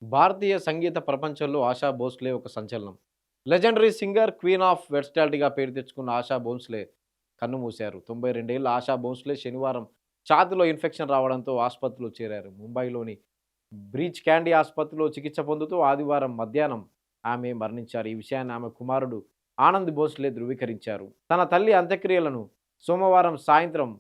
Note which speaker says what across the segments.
Speaker 1: భారతీయ సంగీత ప్రపంచంలో ఆశా భోస్లే ఒక సంచలనం. లెజెండరీ సింగర్, క్వీన్ ఆఫ్ వెర్సటాలిటీగా పేరు తెచ్చుకున్న ఆశా భోంస్లే కన్నుమూశారు. 92 ఏళ్ల ఆశా భోంస్లే శనివారం ఛాతీలో ఇన్ఫెక్షన్ రావడంతో ఆసుపత్రిలో చేరారు. ముంబైలోని బ్రీచ్ క్యాండీ ఆసుపత్రిలో చికిత్స పొందుతూ ఆదివారం మధ్యాహ్నం ఆమె మరణించారు. ఈ విషయాన్ని ఆమె కుమారుడు ఆనంద్ భోంస్లే ధృవీకరించారు. తన తల్లి అంత్యక్రియలను సోమవారం సాయంత్రం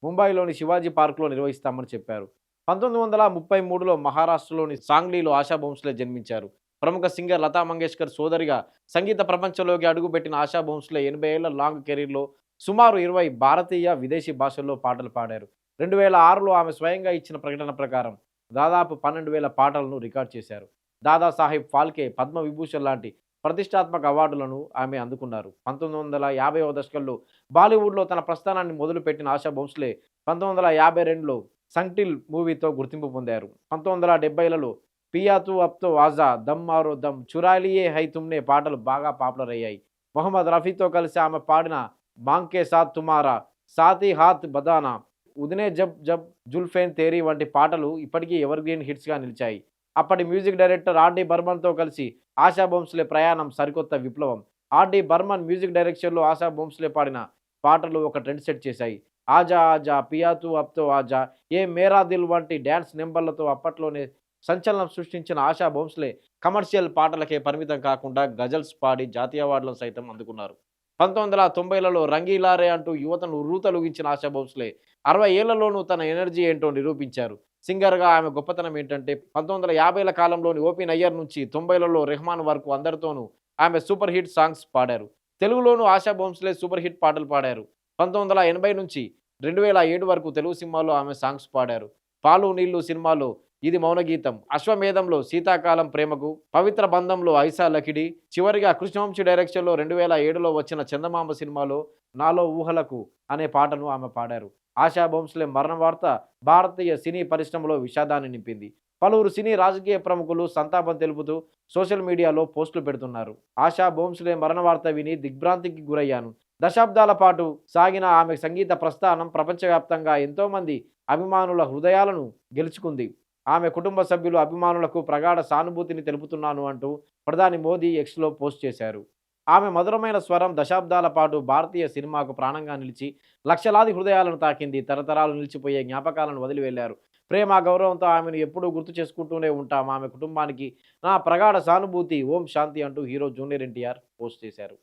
Speaker 1: ముంబైలోని శివాజీ పార్క్లో నిర్వహిస్తామని చెప్పారు. 1933లో మహారాష్ట్రలోని సాంగ్లీలో ఆశా భోంస్లే జన్మించారు. ప్రముఖ సింగర్ లతా మంగేష్కర్ సోదరిగా సంగీత ప్రపంచంలోకి అడుగుపెట్టిన ఆశా భోంస్లే 80 ఏళ్ల లాంగ్ కెరీర్లో సుమారు 20 భారతీయ, విదేశీ భాషల్లో పాటలు పాడారు. 2006లో ఆమె స్వయంగా ఇచ్చిన ప్రకటన ప్రకారం దాదాపు 12,000 పాటలను రికార్డ్ చేశారు. దాదాసాహెబ్ ఫాల్కే, పద్మవిభూషణ్ లాంటి ప్రతిష్టాత్మక అవార్డులను ఆమె అందుకున్నారు. 1950వ దశకంలో బాలీవుడ్లో తన ప్రస్థానాన్ని మొదలుపెట్టిన ఆశా భోంస్లే 1952లో సంగ్టిల్ మూవీతో గుర్తింపు పొందారు. 1970లలో పియా తూ అబ్ తో ఆజా, దమ్ మారో దమ్, చురా లియే హై తుమ్నే పాటలు బాగా పాపులర్ అయ్యాయి. మొహమ్మద్ రఫీతో కలిసి ఆమె పాడిన మాంగ్ కే సాత్ తుమారా, సాతీ హాత్ బదానా, ఉదినే జబ్ జబ్ జుల్ఫేన్ తేరీ వంటి పాటలు ఇప్పటికీ ఎవర్ గ్రీన్ హిట్స్‌గా నిలిచాయి. అప్పటి మ్యూజిక్ డైరెక్టర్ ఆర్‌డి బర్మన్‌తో కలిసి ఆశా భోంస్లే ప్రయాణం సరికొత్త విప్లవం. ఆర్‌డి బర్మన్ మ్యూజిక్ డైరెక్షన్‌లో ఆశా భోంస్లే పాడిన పాటలు ఒక ట్రెండ్ సెట్ చేశాయి. 'ఆజా ఆజా', 'పియా తూ అబ్ తో ఆజా', 'ఏ మేరా దిల్' వంటి డాన్స్ నంబర్లతో అప్పట్లోనే సంచలనం సృష్టించిన ఆశా భోంస్లే కమర్షియల్ పాటలకే పరిమితం కాకుండా గజల్స్ పాడి జాతీయ అవార్డులను సైతం అందుకున్నారు. 1990లలో 'రంగీలా రే' అంటూ యువతను ఉర్రూతలూగించిన ఆశా భోంస్లే 60 ఏళ్లలోనూ తన ఎనర్జీ ఏంటో నిరూపించారు. సింగర్‌గా ఆమె గొప్పతనం ఏంటంటే 1950ల కాలంలోని ఓపీ నయ్యర్ నుంచి 90లలో రెహమాన్ వరకు అందరితోనూ ఆమె సూపర్ హిట్ సాంగ్స్ పాడారు. తెలుగులోనూ ఆశా భోంస్లే సూపర్ హిట్ పాటలు పాడారు. 1980 నుంచి 2007 వరకు తెలుగు సినిమాల్లో ఆమె సాంగ్స్ పాడారు. 'పాలు నీళ్లు' సినిమాలో 'ఇది మౌనగీతం', 'అశ్వమేధంలో', 'శీతాకాలం ప్రేమకు', 'పవిత్ర బంధంలో' 'ఐసా లకిడి', చివరిగా కృష్ణవంశీ డైరెక్షన్‌లో 2007లో వచ్చిన 'చందమామ' సినిమాలో 'నాలో ఊహలకు' అనే పాటను ఆమె పాడారు. ఆశా భోంస్లే మరణ వార్త భారతీయ సినీ పరిశ్రమలో విషాదాన్ని నింపింది. పలువురు సినీ, రాజకీయ ప్రముఖులు సంతాపం తెలుపుతూ సోషల్ మీడియాలో పోస్టులు పెడుతున్నారు. ఆశా భోంస్లే మరణ వార్త విని దిగ్భ్రాంతికి గురయ్యాను. దశాబ్దాల పాటు సాగిన ఆమె సంగీత ప్రస్థానం ప్రపంచవ్యాప్తంగా ఎంతోమంది అభిమానుల హృదయాలను గెలుచుకుంది. ఆమె కుటుంబ సభ్యులు, అభిమానులకు ప్రగాఢ సానుభూతిని తెలుపుతున్నాను అంటూ ప్రధాని మోదీ ఎక్స్‌లో పోస్ట్ చేశారు. ఆమె మధురమైన స్వరం దశాబ్దాల పాటు భారతీయ సినిమాకు ప్రాణంగా నిలిచి లక్షలాది హృదయాలను తాకింది. తరతరాలు నిలిచిపోయే జ్ఞాపకాలను వదిలి వెళ్లారు. ప్రేమ, గౌరవంతో ఆమెను ఎప్పుడూ గుర్తు చేసుకుంటూనే ఉంటాం. ఆమె కుటుంబానికి నా ప్రగాఢ సానుభూతి. ఓం శాంతి అంటూ హీరో జూనియర్ ఎన్టీఆర్ పోస్ట్ చేశారు.